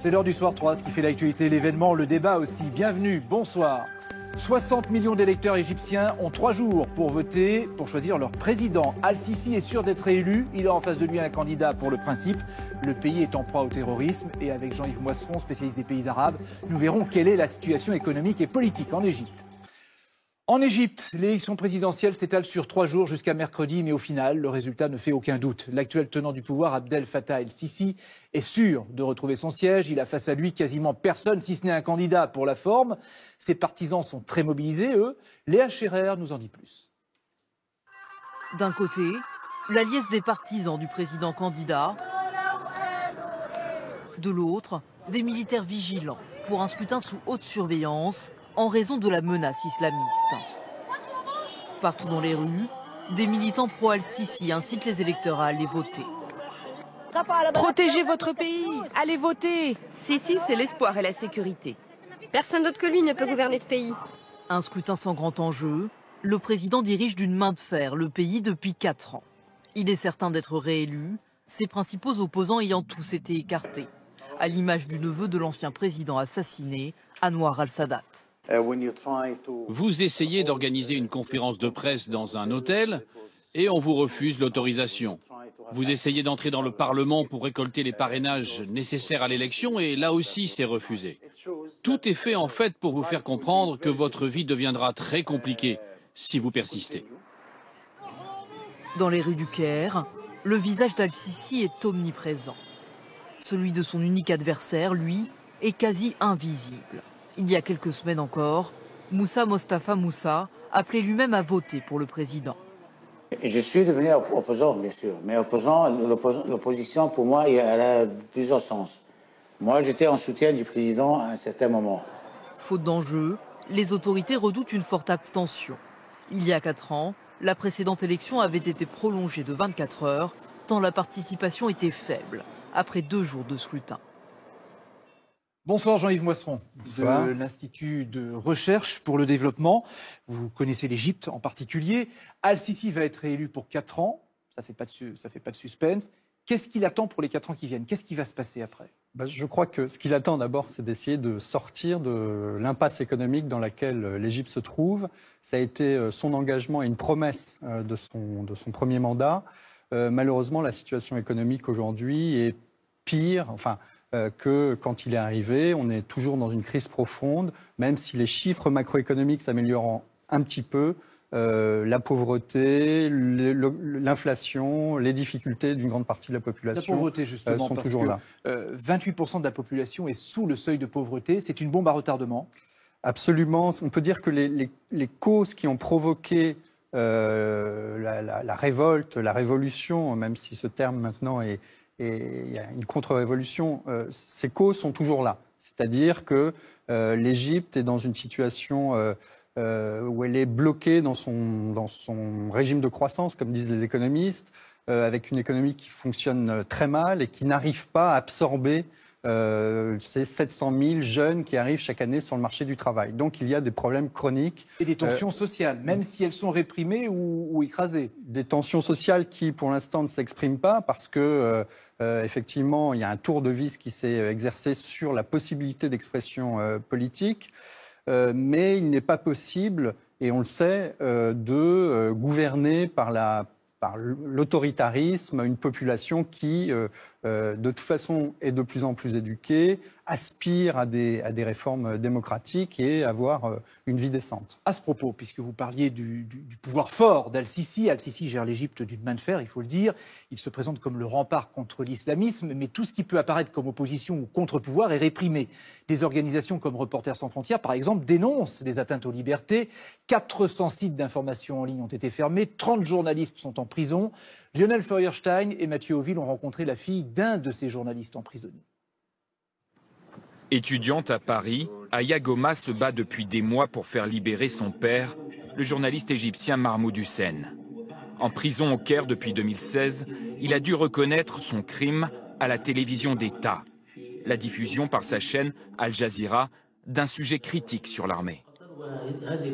C'est l'heure du soir 3, ce qui fait l'actualité, l'événement, le débat aussi. Bienvenue, bonsoir. 60 millions d'électeurs égyptiens ont 3 jours pour voter, pour choisir leur président. Al-Sisi est sûr d'être élu. Il a en face de lui un candidat pour le principe. Le pays est en proie au terrorisme. Et avec Jean-Yves Moisseron, spécialiste des pays arabes, nous verrons quelle est la situation économique et politique en Égypte. En Égypte, l'élection présidentielle s'étale sur 3 jours jusqu'à mercredi, mais au final, le résultat ne fait aucun doute. L'actuel tenant du pouvoir, Abdel Fattah el-Sisi, est sûr de retrouver son siège. Il a face à lui quasiment personne, si ce n'est un candidat pour la forme. Ses partisans sont très mobilisés, eux. Léa Scherer nous en dit plus. D'un côté, la liesse des partisans du président candidat. De l'autre, des militaires vigilants pour un scrutin sous haute surveillance en raison de la menace islamiste. Partout dans les rues, des militants pro-Al-Sisi incitent les électeurs à aller voter. Protégez votre pays, allez voter. Sisi, c'est l'espoir et la sécurité. Personne d'autre que lui ne peut gouverner ce pays. Un scrutin sans grand enjeu, le président dirige d'une main de fer le pays depuis 4 ans. Il est certain d'être réélu, ses principaux opposants ayant tous été écartés, à l'image du neveu de l'ancien président assassiné, Anwar al-Sadat. Vous essayez d'organiser une conférence de presse dans un hôtel et on vous refuse l'autorisation. Vous essayez d'entrer dans le Parlement pour récolter les parrainages nécessaires à l'élection et là aussi c'est refusé. Tout est fait en fait pour vous faire comprendre que votre vie deviendra très compliquée si vous persistez. Dans les rues du Caire, le visage d'Al-Sisi est omniprésent. Celui de son unique adversaire, lui, est quasi invisible. Il y a quelques semaines encore, Moussa Mostafa Moussa appelait lui-même à voter pour le président. Je suis devenu opposant, bien sûr, mais l'opposition, pour moi, elle a plusieurs sens. Moi, j'étais en soutien du président à un certain moment. Faute d'enjeu, les autorités redoutent une forte abstention. Il y a 4 ans, la précédente élection avait été prolongée de 24 heures, tant la participation était faible, après 2 jours de scrutin. Bonsoir Jean-Yves Moisseron, de l'Institut de recherche pour le développement. Vous connaissez l'Égypte en particulier. Al-Sisi va être réélu pour 4 ans, ça fait pas de suspense. Qu'est-ce qu'il attend pour les 4 ans qui viennent? Qu'est-ce qui va se passer après? Je crois que ce qu'il attend d'abord, c'est d'essayer de sortir de l'impasse économique dans laquelle l'Égypte se trouve. Ça a été son engagement et une promesse de son premier mandat. Malheureusement, la situation économique aujourd'hui est pire, que quand il est arrivé. On est toujours dans une crise profonde, même si les chiffres macroéconomiques s'améliorent un petit peu. La pauvreté, l'inflation, les difficultés d'une grande partie de la population la pauvreté, justement, sont toujours là. 28% de la population est sous le seuil de pauvreté. C'est une bombe à retardement. Absolument. On peut dire que les causes qui ont provoqué la révolte, la révolution, même si ce terme maintenant est... Et il y a une contre-révolution, ces causes sont toujours là. C'est-à-dire que l'Égypte est dans une situation où elle est bloquée dans son régime de croissance, comme disent les économistes, avec une économie qui fonctionne très mal et qui n'arrive pas à absorber ces 700 000 jeunes qui arrivent chaque année sur le marché du travail. Donc il y a des problèmes chroniques. Et des tensions sociales, même si elles sont réprimées ou écrasées. Des tensions sociales qui, pour l'instant, ne s'expriment pas parce que, effectivement, il y a un tour de vis qui s'est exercé sur la possibilité d'expression politique. Mais il n'est pas possible, et on le sait, de gouverner par l'autoritarisme une population qui, de toute façon, est de plus en plus éduquée, aspire à des réformes démocratiques et avoir une vie décente. À ce propos, puisque vous parliez du pouvoir fort d'Al-Sisi, Al-Sisi gère l'Égypte d'une main de fer, il faut le dire. Il se présente comme le rempart contre l'islamisme, mais tout ce qui peut apparaître comme opposition ou contre-pouvoir est réprimé. Des organisations comme Reporters sans frontières, par exemple, dénoncent des atteintes aux libertés. 400 sites d'information en ligne ont été fermés, 30 journalistes sont en prison. Lionel Feuerstein et Mathieu Auville ont rencontré la fille d'un de ces journalistes emprisonnés. Étudiante à Paris, Aya Goma se bat depuis des mois pour faire libérer son père, le journaliste égyptien Mahmoud Hussein. En prison au Caire depuis 2016, il a dû reconnaître son crime à la télévision d'État, la diffusion par sa chaîne Al Jazeera d'un sujet critique sur l'armée.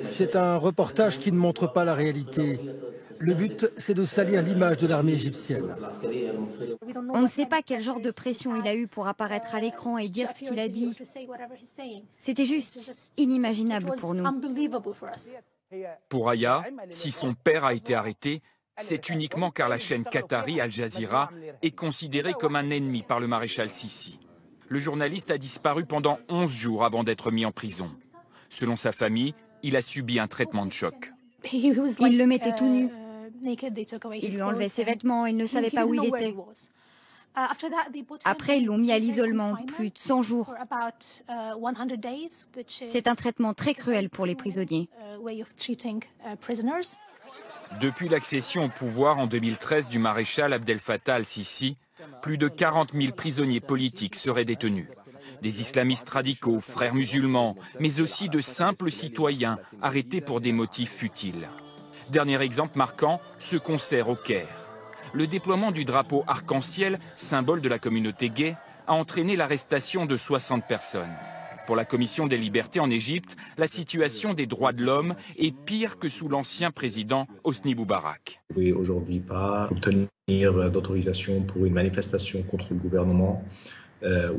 C'est un reportage qui ne montre pas la réalité. Le but, c'est de salir l'image de l'armée égyptienne. On ne sait pas quel genre de pression il a eu pour apparaître à l'écran et dire ce qu'il a dit. C'était juste inimaginable pour nous. Pour Aya, si son père a été arrêté, c'est uniquement car la chaîne qatari Al Jazeera est considérée comme un ennemi par le maréchal Sissi. Le journaliste a disparu pendant 11 jours avant d'être mis en prison. Selon sa famille, il a subi un traitement de choc. Il le mettait tout nu. Il lui enlevait ses vêtements, il ne savait pas où il était. Après, ils l'ont mis à l'isolement, plus de 100 jours. C'est un traitement très cruel pour les prisonniers. Depuis l'accession au pouvoir en 2013 du maréchal Abdel Fattah al-Sissi, plus de 40 000 prisonniers politiques seraient détenus. Des islamistes radicaux, frères musulmans, mais aussi de simples citoyens arrêtés pour des motifs futiles. Dernier exemple marquant, ce concert au Caire. Le déploiement du drapeau arc-en-ciel, symbole de la communauté gay, a entraîné l'arrestation de 60 personnes. Pour la Commission des libertés en Égypte, la situation des droits de l'homme est pire que sous l'ancien président Hosni Moubarak. Vous ne pouvez aujourd'hui pas obtenir d'autorisation pour une manifestation contre le gouvernement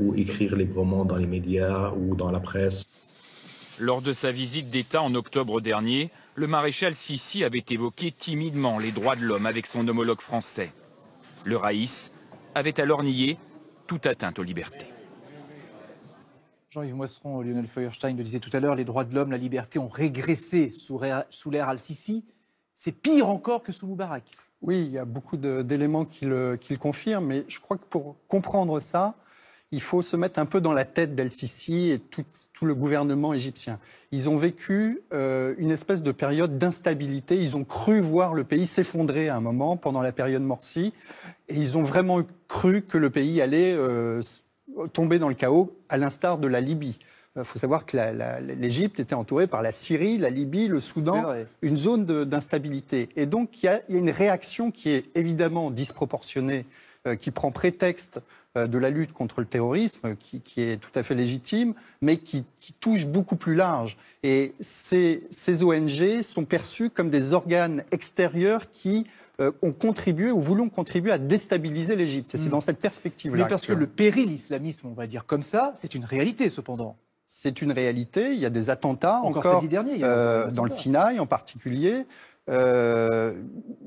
ou écrire librement dans les médias ou dans la presse. Lors de sa visite d'État en octobre dernier, le maréchal Sissi avait évoqué timidement les droits de l'homme avec son homologue français. Le Raïs avait alors nié toute atteinte aux libertés. Jean-Yves Moisseron, Lionel Feuerstein le disait tout à l'heure, les droits de l'homme, la liberté ont régressé sous l'ère Al-Sissi. C'est pire encore que sous Moubarak. Oui, il y a beaucoup d'éléments qui le confirment, mais je crois que pour comprendre ça, il faut se mettre un peu dans la tête d'Al-Sissi et tout le gouvernement égyptien. Ils ont vécu une espèce de période d'instabilité. Ils ont cru voir le pays s'effondrer à un moment pendant la période Morsi. Et ils ont vraiment cru que le pays allait tomber dans le chaos, à l'instar de la Libye. Il faut savoir que l'Égypte était entourée par la Syrie, la Libye, le Soudan, une zone d'instabilité. Et donc, il y a une réaction qui est évidemment disproportionnée, qui prend prétexte de la lutte contre le terrorisme, qui est tout à fait légitime, mais qui touche beaucoup plus large. Et ces ONG sont perçues comme des organes extérieurs qui ont contribué ou voulons contribuer à déstabiliser l'Égypte. Et c'est dans cette perspective-là. Mais parce que le péril islamisme, on va dire comme ça, c'est une réalité cependant. C'est une réalité. Il y a des attentats encore samedi dernier, il y a dans le Sinaï en particulier.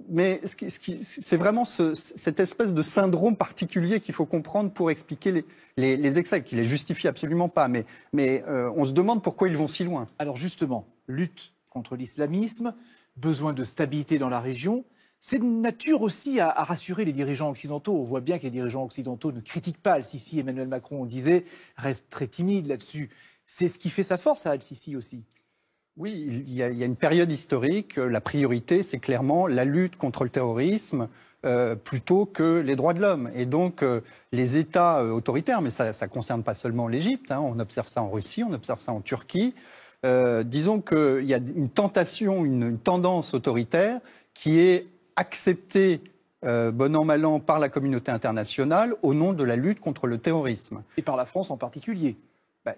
Mais c'est vraiment cette espèce de syndrome particulier qu'il faut comprendre pour expliquer les excès, qui ne les justifient absolument pas. Mais on se demande pourquoi ils vont si loin. Alors justement, lutte contre l'islamisme, besoin de stabilité dans la région. C'est de nature aussi à rassurer les dirigeants occidentaux. On voit bien que les dirigeants occidentaux ne critiquent pas Al-Sissi. Emmanuel Macron, on disait, reste très timide là-dessus. C'est ce qui fait sa force à Al-Sissi aussi. Oui, il y a une période historique. La priorité, c'est clairement la lutte contre le terrorisme plutôt que les droits de l'homme. Et donc, les États autoritaires, mais ça ne concerne pas seulement l'Égypte, hein, on observe ça en Russie, on observe ça en Turquie. Disons qu'il y a une tentation, une tendance autoritaire qui est acceptée bon an, mal an par la communauté internationale au nom de la lutte contre le terrorisme. Et par la France en particulier.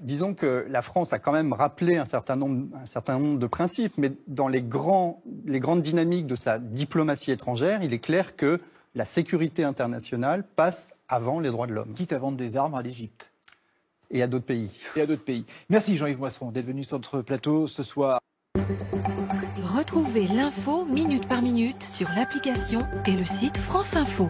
Disons que la France a quand même rappelé un certain nombre de principes, mais dans les grandes dynamiques de sa diplomatie étrangère, il est clair que la sécurité internationale passe avant les droits de l'homme. Quitte à vendre des armes à l'Égypte. Et à d'autres pays. Et à d'autres pays. Merci Jean-Yves Moisseron d'être venu sur notre plateau ce soir. Retrouvez l'info minute par minute sur l'application et le site France Info.